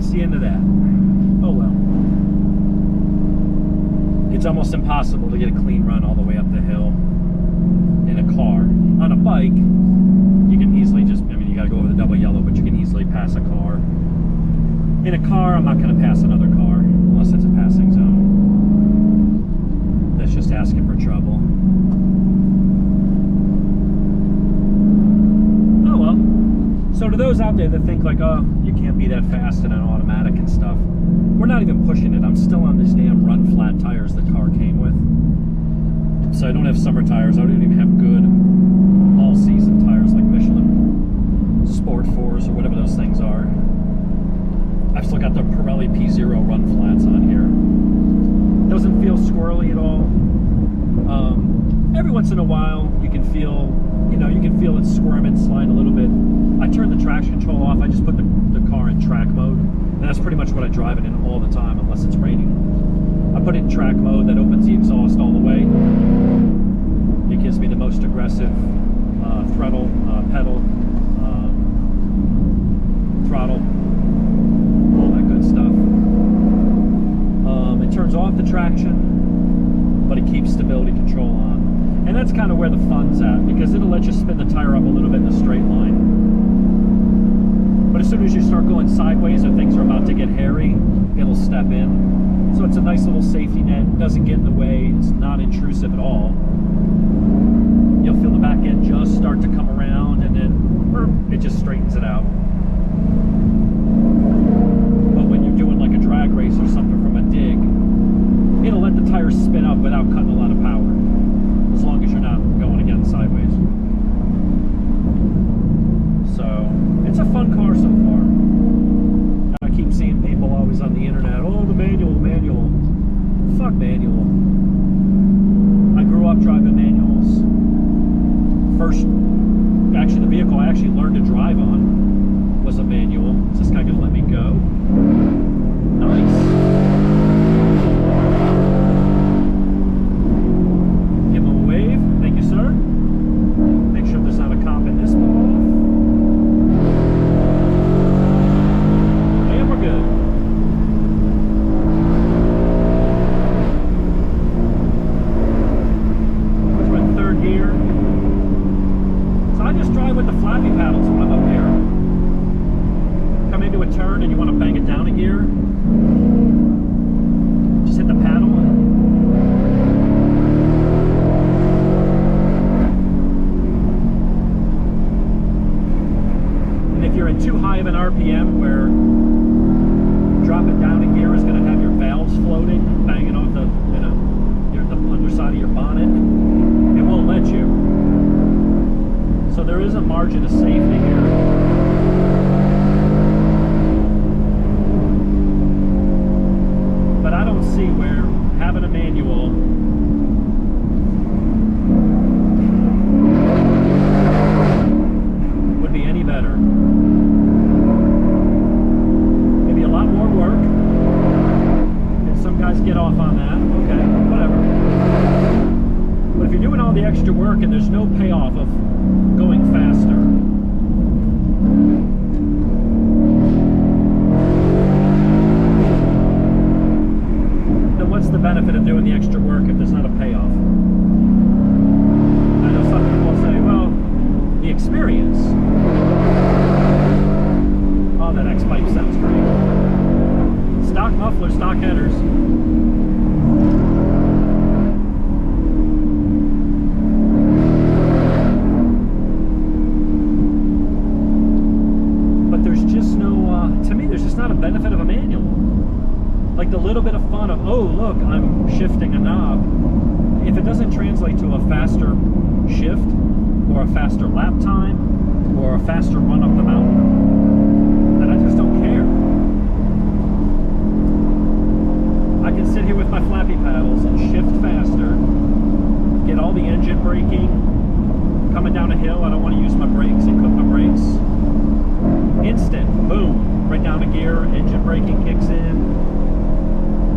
that's the end of that. Oh well. It's almost impossible to get a clean run all the way up the hill in a car. On a bike, you can easily just, I mean, you gotta go over the double yellow, but you can easily pass a car. In a car, I'm not gonna pass another car unless it's a passing zone. That's just asking for trouble. Oh well. So to those out there that think like, oh, you can't be that fast in an automatic and stuff, we're not even pushing it. I'm still on these damn run flat tires the car came with. So I don't have summer tires. I don't even have good all-season tires like Michelin Sport 4s or whatever those things are. I've still got the Pirelli P0 run flats on here. Doesn't feel squirrely at all. Every once in a while, you can feel, you know, you can feel it squirm and slide a little bit. I turned the traction control off. I just put the car in track mode. And that's pretty much what I drive it in all the time, unless it's raining. I put it in track mode. That opens the exhaust all the way. It gives me the most aggressive throttle, pedal, throttle, all that good stuff. It turns off the traction, but it keeps stability control on. And that's kind of where the fun's at, because it'll let you spin the tire up a little bit in a straight line. But as soon as you start going sideways or things are about to get hairy, it'll step in. So it's a nice little safety net. It doesn't get in the way. It's not intrusive at all. You'll feel the back end just start to come around, and then it just straightens it out. But when you're doing like a drag race or something from a dig, it'll let the tires spin up without cutting a lot of power, as long as you're not going again sideways. So it's a fun car so far. I keep seeing people always on the internet, oh, the manual. Fuck manual. I grew up driving manuals. Actually the vehicle I actually learned to drive on was a manual. Is this guy gonna let me go? Nice. Give him a wave. Thank you, sir. Make sure there's not a cop in this ball. And we're good. We're in third gear. So I just drive with the flappy paddles when I'm up here. Come into a turn and you want to bang it down a gear. Just hit the paddle. And if you're in too high of an RPM where dropping down a gear is going to have your valves floating, banging off the, the underside of your bonnet, it won't let you. So there is a margin of safety here. But I don't see where having a manual would be any better. Maybe a lot more work. And some guys get off on that. Okay, whatever. But if you're doing all the extra work and there's no payoff of going faster, then what's the benefit of doing the extra work if there's not a payoff? I know some people say, well, the experience. Oh, that X-pipe sounds great. Stock muffler, stock headers. To me, there's just not a benefit of a manual. Like the little bit of fun of, oh, look, I'm shifting a knob. If it doesn't translate to a faster shift, or a faster lap time, or a faster run up the mountain, then I just don't care. I can sit here with my flappy paddles and shift faster, get all the engine braking. Coming down a hill, I don't want to use my brakes and cook my brakes. Instant, boom, right down a gear, engine braking kicks in.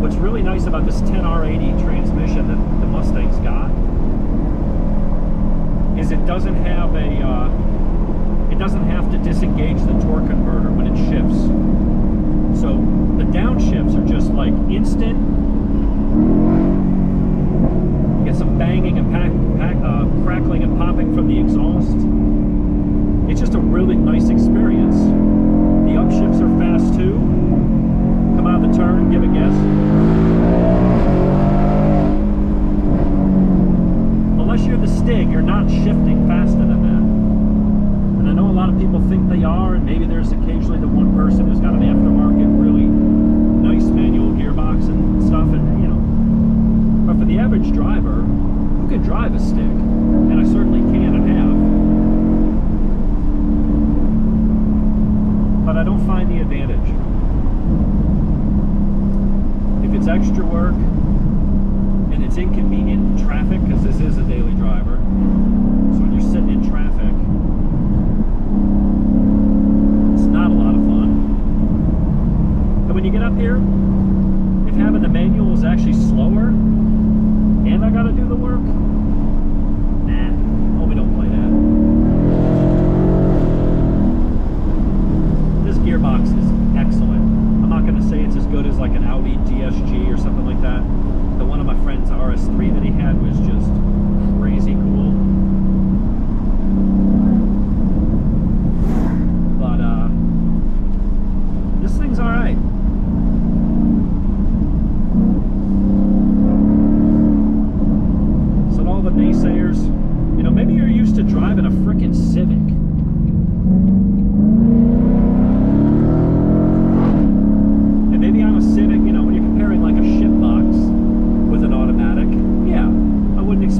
What's really nice about this 10R80 transmission that the Mustang's got is it doesn't have to disengage the torque converter when it shifts. So the downshifts are just like instant. You get some banging and crackling and popping from the exhaust. It's just a really nice experience. The upshifts are fast too. Come out of the turn, give a guess. Unless you're the Stig, you're not shifting faster than that. And I know a lot of people think they are, and maybe there's occasionally the one person who's got an aftermarket, really nice manual gearbox and stuff, and you know. But for the average driver, who can drive a Stig, and I certainly can and have. But I don't find the advantage. If it's extra work and it's inconvenient in traffic, because this is a daily driver, so when you're sitting in traffic, it's not a lot of fun. And when you get up here, if having the manual is actually slower and I gotta do the work, nah,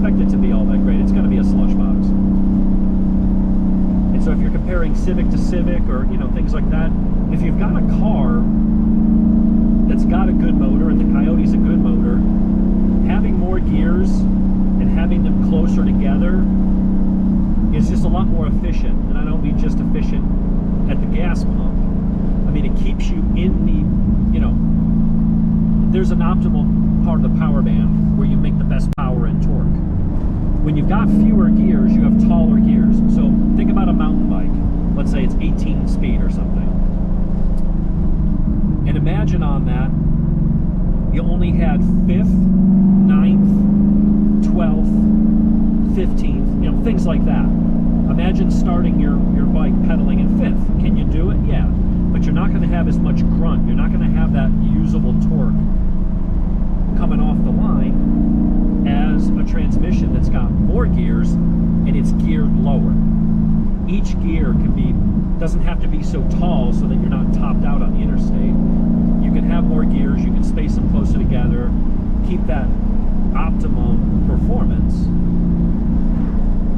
expect it to be all that great. It's going to be a slush box. And so if you're comparing Civic to Civic or, you know, things like that, if you've got a car that's got a good motor, and the Coyote's a good motor, having more gears and having them closer together is just a lot more efficient. And I don't mean just efficient at the gas pump. I mean, it keeps you in the, you know, there's an optimal part of the power band where you make the best power and torque. When you've got fewer gears, you have taller gears. So think about a mountain bike. Let's say it's 18 speed or something. And imagine on that, you only had 5th, 9th, 12th, 15th, you know, things like that. Imagine starting your bike pedaling in 5th. Can you do it? Yeah. But you're not going to have as much grunt. You're not going to have that usable torque coming off the line as a transmission that's got more gears and it's geared lower. Each gear doesn't have to be so tall so that you're not topped out on the interstate. You can have more gears, you can space them closer together, keep that optimum performance.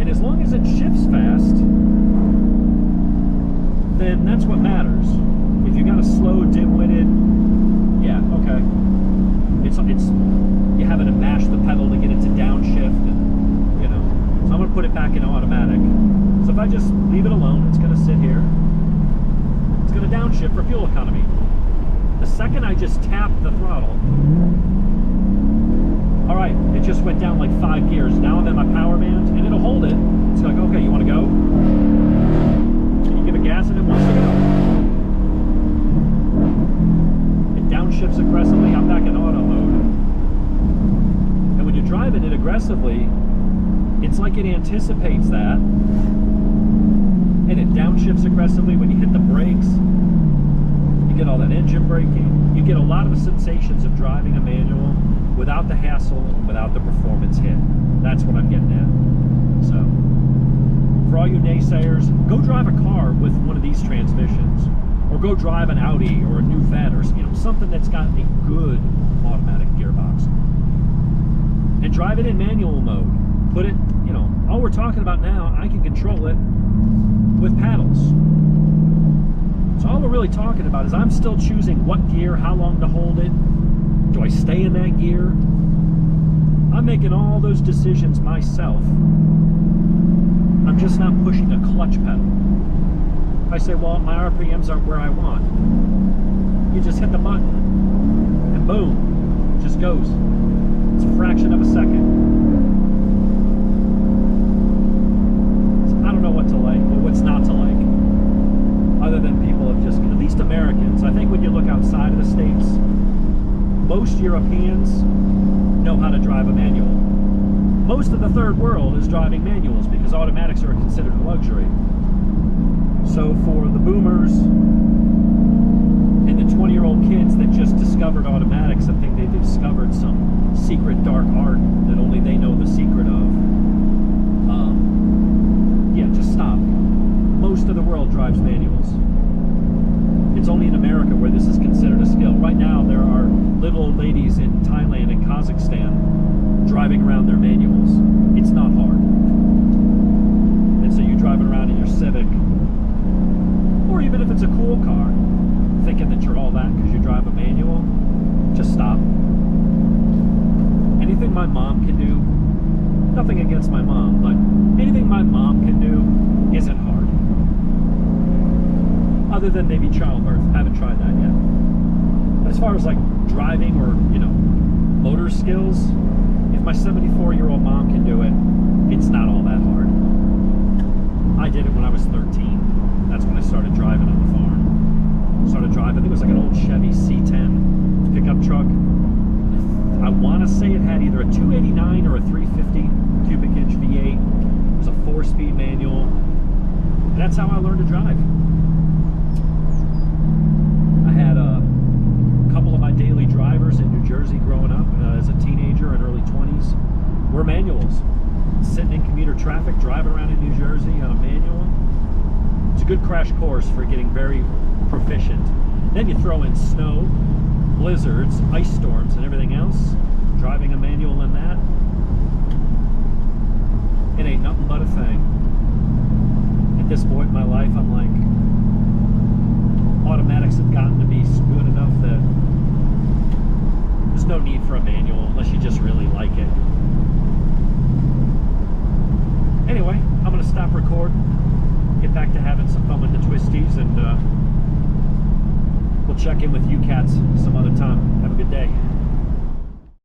And as long as it shifts fast, then that's what matters. If you got a slow, dim-witted, yeah, okay. It's you having to mash the pedal to get it to downshift, and you know. So I'm gonna put it back in automatic. So if I just leave it alone, it's gonna sit here. It's gonna downshift for fuel economy. The second I just tap the throttle, all right, it just went down like 5 gears. Now I'm in my power band, and it'll hold it. It's like, okay, you want to go? You give it gas, and it wants to go. It downshifts aggressively. I'm back in auto mode. And when you're driving it aggressively, it's like it anticipates that, and it downshifts aggressively. When you hit the brakes, you get all that engine braking. You get a lot of the sensations of driving a manual without the hassle, without the performance hit. That's what I'm getting at. So, for all you naysayers, go drive a car with one of these transmissions, or go drive an Audi or a new Vet, or you know, something that's got a good automatic gearbox, and drive it in manual mode. Put it, you know, all we're talking about now, I can control it with paddles. So all we're really talking about is I'm still choosing what gear, how long to hold it. Do I stay in that gear? I'm making all those decisions myself. I'm just not pushing a clutch pedal. If I say, well, my RPMs aren't where I want, you just hit the button and boom, it just goes. It's a fraction of a second. So I don't know what to like or what's not to like, other than people have just, at least Americans, I think when you look outside of the States, most Europeans know how to drive a manual. Most of the third world is driving manuals because automatics are considered a luxury. So for the boomers and the 20-year-old kids that just discovered automatics and think they discovered some secret dark art that only they know the secret of, yeah, just stop. Most of the world drives manuals. It's only in America where this is considered a skill. Right now, there are little old ladies in Thailand and Kazakhstan driving around their manuals. It's not hard. And so you driving around in your Civic, or even if it's a cool car, thinking that you're all that because you drive a manual, just stop. Anything my mom can do, nothing against my mom, but anything my mom can do isn't hard. Other than maybe childbirth. Haven't tried that yet. But as far as like driving or, you know, motor skills, if my 74-year-old mom can do it, it's not all that hard. I did it when I was 13. That's when I started driving on the farm. Started driving, I think it was like an old Chevy C10 pickup truck. I want to say it had either a 289 or a 350 cubic inch V8. It was a 4-speed manual. And that's how I learned to drive. I had a couple of my daily drivers in New Jersey growing up as a teenager and early 20s were manuals. Sitting in commuter traffic, driving around in New Jersey on a manual. It's a good crash course for getting very proficient. Then you throw in snow, blizzards, ice storms, and everything else. Driving a manual in that, It ain't nothing but a thing. At this point in my life, I'm like, automatics have gotten to be good enough that there's no need for a manual unless you just really like it. Anyway, I'm going to stop recording, get back to having some fun with the twisties, and we'll check in with you cats some other time. Have a good day.